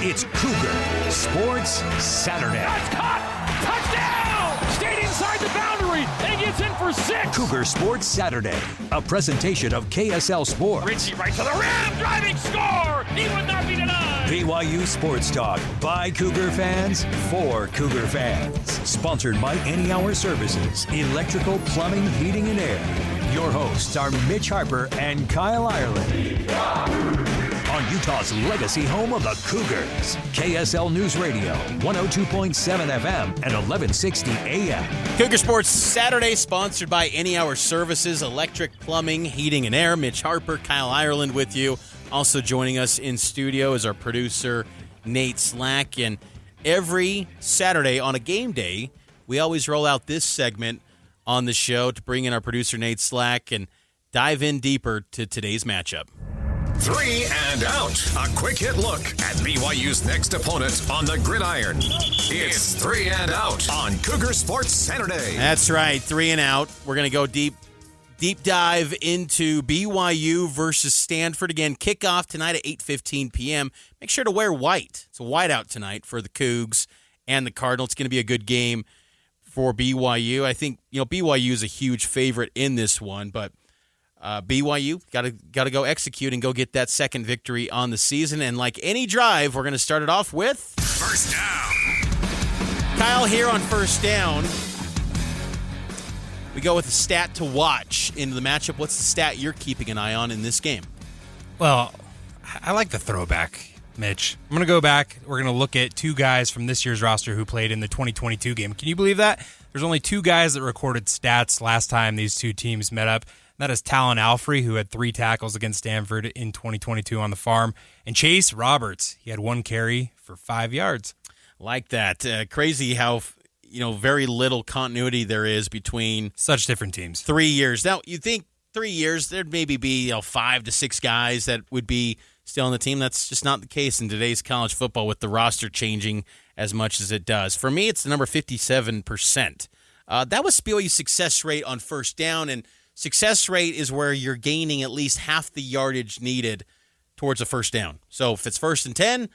It's Cougar Sports Saturday. That's caught! Touchdown! Stayed inside the boundary and gets in for 6. Cougar Sports Saturday, a presentation of KSL Sports. Ritchie right to the rim, driving score! He would not be denied! BYU Sports Talk by Cougar fans for Cougar fans. Sponsored by Any Hour Services, Electrical, Plumbing, Heating, and Air. Your hosts are Mitch Harper and Kyle Ireland. On Utah's legacy home of the Cougars, KSL News Radio, 102.7 FM and 1160 AM. Cougar Sports Saturday, sponsored by Any Hour Services, Electric, Plumbing, Heating, and Air. Mitch Harper, Kyle Ireland with you. Also joining us in studio is our producer, Nate Slack. And every Saturday on a game day, we always roll out this segment on the show to bring in our producer, Nate Slack, and dive in deeper to today's matchup. 3 and out. A quick hit look at BYU's next opponent on the gridiron. It's 3 and out on Cougar Sports Saturday. That's right, 3 and out. We're going to go deep dive into BYU versus Stanford. Again, kickoff tonight at 8:15 p.m. Make sure to wear white. It's a whiteout tonight for the Cougs and the Cardinals. It's going to be a good game for BYU. I think, BYU is a huge favorite in this one, but BYU got to go execute and go get that second victory on the season. And like any drive, we're going to start it off with first down. Kyle here on first down. We go with a stat to watch into the matchup. What's the stat you're keeping an eye on in this game? Well, I like the throwback, Mitch. I'm going to go back. We're going to look at two guys from this year's roster who played in the 2022 game. Can you believe that? There's only two guys that recorded stats last time these two teams met up. That is Talon Alfrey, who had 3 tackles against Stanford in 2022 on the farm, and Chase Roberts. He had 1 carry for 5 yards. Like that. Crazy how very little continuity there is between such different teams. 3 years. Now, you think 3 years, there'd maybe be 5 to 6 guys that would be still on the team. That's just not the case in today's college football with the roster changing as much as it does. For me, it's the number 57%. That was BYU's success rate on first down, and success rate is where you're gaining at least half the yardage needed towards a first down. So if it's 1st and 10,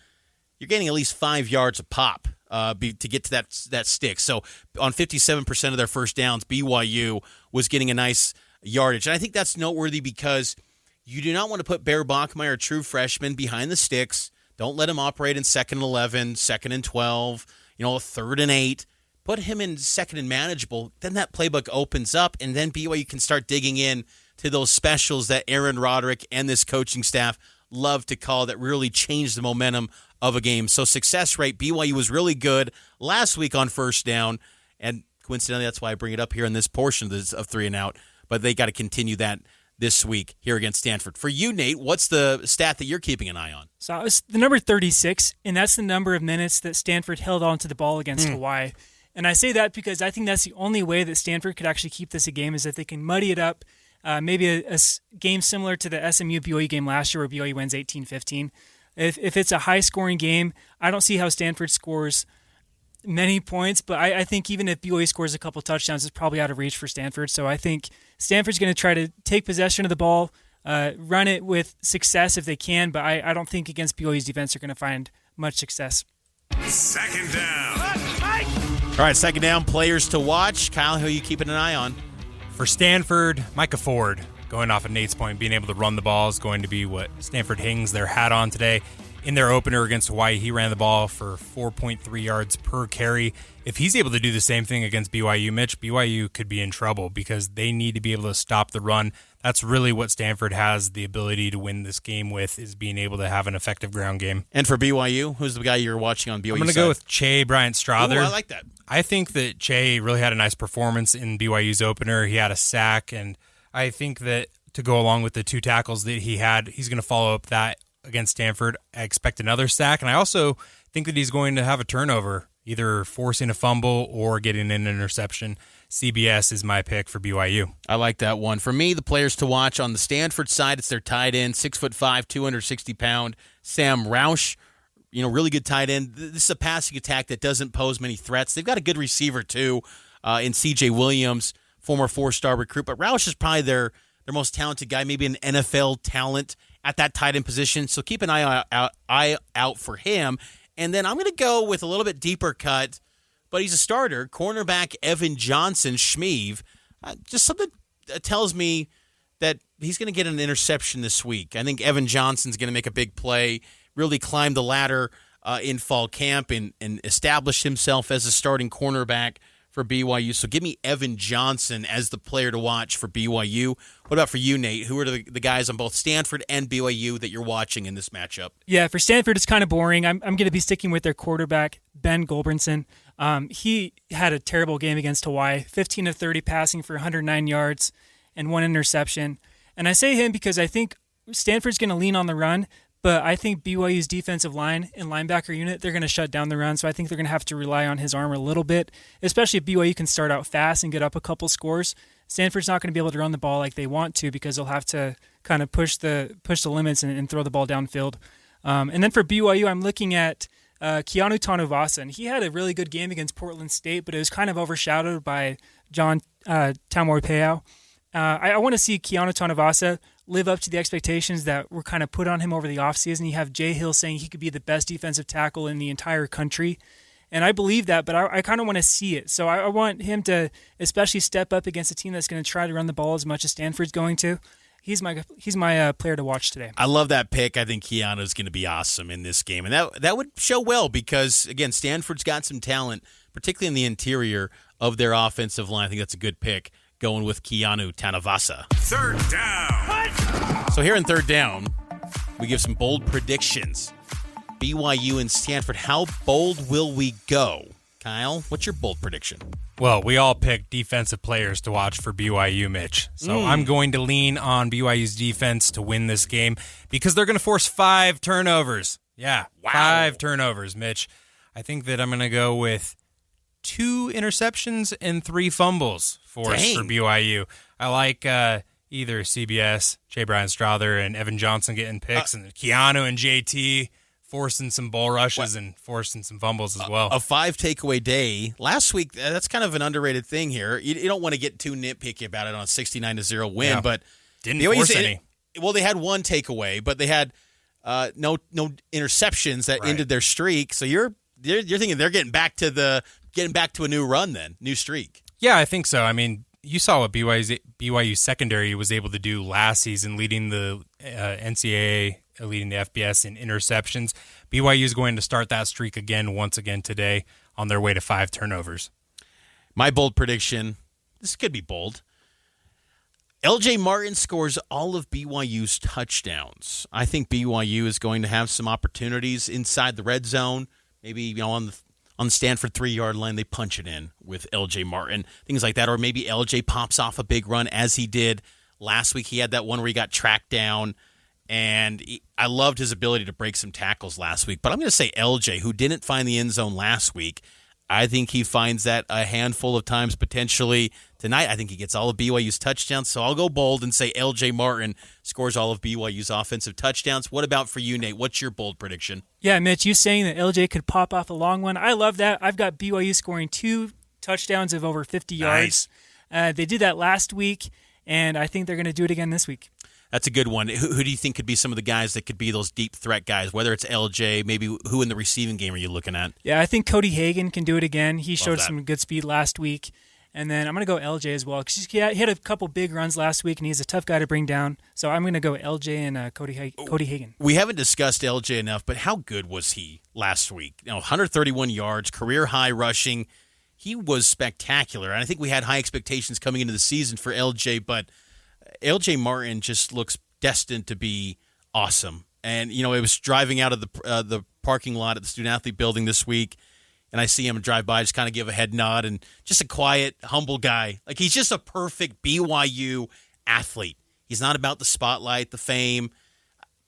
you're gaining at least 5 yards a pop to get to that stick. So on 57% of their first downs, BYU was getting a nice yardage. And I think that's noteworthy because you do not want to put Bear Bachmeier, a true freshman, behind the sticks. Don't let him operate in 2nd and 11, 2nd and 12, 3rd and 8. Put him in 2nd and manageable, then that playbook opens up, and then BYU can start digging in to those specials that Aaron Roderick and this coaching staff love to call that really change the momentum of a game. So success rate, BYU was really good last week on first down, and coincidentally, that's why I bring it up here in this portion of 3 and out, but they got to continue that this week here against Stanford. For you, Nate, what's the stat that you're keeping an eye on? So it's the number 36, and that's the number of minutes that Stanford held onto the ball against Hawaii. And I say that because I think that's the only way that Stanford could actually keep this a game is if they can muddy it up. Maybe a game similar to the SMU-BYU game last year where BYU wins 18-15. If it's a high-scoring game, I don't see how Stanford scores many points, but I think even if BYU scores a couple touchdowns, it's probably out of reach for Stanford. So I think Stanford's going to try to take possession of the ball, run it with success if they can, but I don't think against BYU's defense they're going to find much success. 2nd down. All right, 2nd down, players to watch. Kyle, who are you keeping an eye on? For Stanford, Micah Ford, going off of Nate's point, being able to run the ball is going to be what Stanford hangs their hat on today. In their opener against Hawaii, he ran the ball for 4.3 yards per carry. If he's able to do the same thing against BYU, Mitch, BYU could be in trouble because they need to be able to stop the run. That's really what Stanford has the ability to win this game with, is being able to have an effective ground game. And for BYU, who's the guy you're watching on BYU I'm going to go with Che Bryant-Strother. Ooh, I like that. I think that Che really had a nice performance in BYU's opener. He had a sack, and I think that to go along with the 2 tackles that he had, he's going to follow up that against Stanford. I expect another sack, and I also think that he's going to have a turnover, either forcing a fumble or getting an interception. CBS is my pick for BYU. I like that one. For me, the players to watch on the Stanford side, it's their tight end, 6'5", 260-pound Sam Roush. Really good tight end. This is a passing attack that doesn't pose many threats. They've got a good receiver, too, in C.J. Williams, former 4-star recruit. But Roush is probably their most talented guy, maybe an NFL talent at that tight end position. So keep an eye out for him. And then I'm going to go with a little bit deeper cut, but he's a starter. Cornerback Evan Johnson, Schmeeve. Just something tells me that he's going to get an interception this week. I think Evan Johnson's going to make a big play, really climb the ladder in fall camp and establish himself as a starting cornerback for BYU. So give me Evan Johnson as the player to watch for BYU. What about for you, Nate? Who are the guys on both Stanford and BYU that you're watching in this matchup? Yeah, for Stanford, it's kind of boring. I'm going to be sticking with their quarterback, Ben Gulbranson. He had a terrible game against Hawaii, 15 of 30 passing for 109 yards and 1 interception. And I say him because I think Stanford's going to lean on the run, but I think BYU's defensive line and linebacker unit, they're going to shut down the run, so I think they're going to have to rely on his arm a little bit, especially if BYU can start out fast and get up a couple scores. Stanford's not going to be able to run the ball like they want to because they'll have to kind of push the limits and throw the ball downfield. And then for BYU, I'm looking at Keanu Tanuvasa, and he had a really good game against Portland State, but it was kind of overshadowed by John Tamoipeau. I want to see Keanu Tanuvasa live up to the expectations that were kind of put on him over the offseason. You have Jay Hill saying he could be the best defensive tackle in the entire country, and I believe that, but I kind of want to see it. So I want him to especially step up against a team that's going to try to run the ball as much as Stanford's going to. He's my player to watch today. I love that pick. I think Keanu's going to be awesome in this game, and that would show well because, again, Stanford's got some talent, particularly in the interior of their offensive line. I think that's a good pick, going with Keanu Tanuvasa. Third down. So here in third down, we give some bold predictions. BYU and Stanford, how bold will we go? Kyle, what's your bold prediction? Well, we all picked defensive players to watch for BYU, Mitch. So I'm going to lean on BYU's defense to win this game because they're going to force 5 turnovers. Yeah, wow. 5 turnovers, Mitch. I think that I'm going to go with 2 interceptions and 3 fumbles forced for BYU. I like either CBS, Jay Brian Strother, and Evan Johnson getting picks, and Keanu and JT forcing some bull rushes and forcing some fumbles as well. A 5-takeaway day. Last week, that's kind of an underrated thing here. You don't want to get too nitpicky about it on a 69-0 win, but didn't force any. Well, they had 1 takeaway, but they had no interceptions that ended their streak. So you're thinking they're getting back to a new run then, new streak. Yeah, I think so. I mean, you saw what BYU secondary was able to do last season, leading the NCAA, leading the FBS in interceptions. BYU is going to start that streak once again today on their way to 5 turnovers. My bold prediction, this could be bold. LJ Martin scores all of BYU's touchdowns. I think BYU is going to have some opportunities inside the red zone, maybe on the Stanford 3-yard line, they punch it in with LJ Martin, things like that. Or maybe LJ pops off a big run as he did last week. He had that one where he got tracked down, and I loved his ability to break some tackles last week. But I'm going to say LJ, who didn't find the end zone last week, I think he finds that a handful of times potentially tonight. I think he gets all of BYU's touchdowns. So I'll go bold and say LJ Martin scores all of BYU's offensive touchdowns. What about for you, Nate? What's your bold prediction? Yeah, Mitch, you saying that LJ could pop off a long one. I love that. I've got BYU scoring 2 touchdowns of over 50 yards. Nice. They did that last week, and I think they're going to do it again this week. That's a good one. Who do you think could be some of the guys that could be those deep threat guys, whether it's LJ, maybe who in the receiving game are you looking at? Yeah, I think Cody Hagan can do it again. He showed some good speed last week. And then I'm going to go LJ as well because he had a couple big runs last week, and he's a tough guy to bring down. So I'm going to go LJ and Cody Hagan. We haven't discussed LJ enough, but how good was he last week? 131 yards, career-high rushing. He was spectacular. And I think we had high expectations coming into the season for LJ, but LJ Martin just looks destined to be awesome. And, it was driving out of the parking lot at the student-athlete building this week, and I see him drive by, just kind of give a head nod, and just a quiet, humble guy. Like, he's just a perfect BYU athlete. He's not about the spotlight, the fame.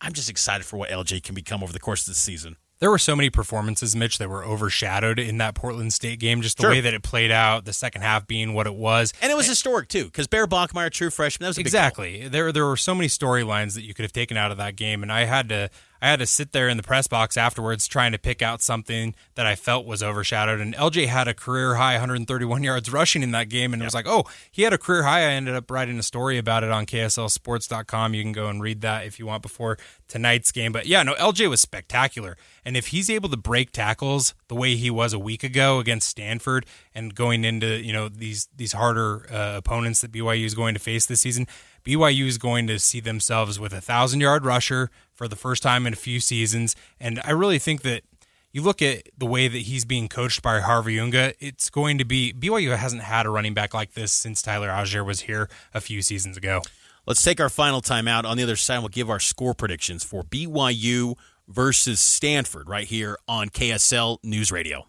I'm just excited for what LJ can become over the course of the season. There were so many performances, Mitch, that were overshadowed in that Portland State game, just the way that it played out, the second half being what it was. And it was historic, too, because Bear Bachmeier, true freshman, that was a big Exactly. There were so many storylines that you could have taken out of that game, and I had I had to sit there in the press box afterwards trying to pick out something that I felt was overshadowed. And LJ had a career high 131 yards rushing in that game. And it was like, oh, he had a career high. I ended up writing a story about it on KSLSports.com. You can go and read that if you want before tonight's game. But yeah, no, LJ was spectacular. And if he's able to break tackles the way he was a week ago against Stanford and going into, these harder opponents that BYU is going to face this season, BYU is going to see themselves with a 1,000-yard rusher for the first time in a few seasons. And I really think that you look at the way that he's being coached by Harvey Unga, it's going to be, BYU hasn't had a running back like this since Tyler Algier was here a few seasons ago. Let's take our final timeout. On the other side, we'll give our score predictions for BYU versus Stanford right here on KSL News Radio.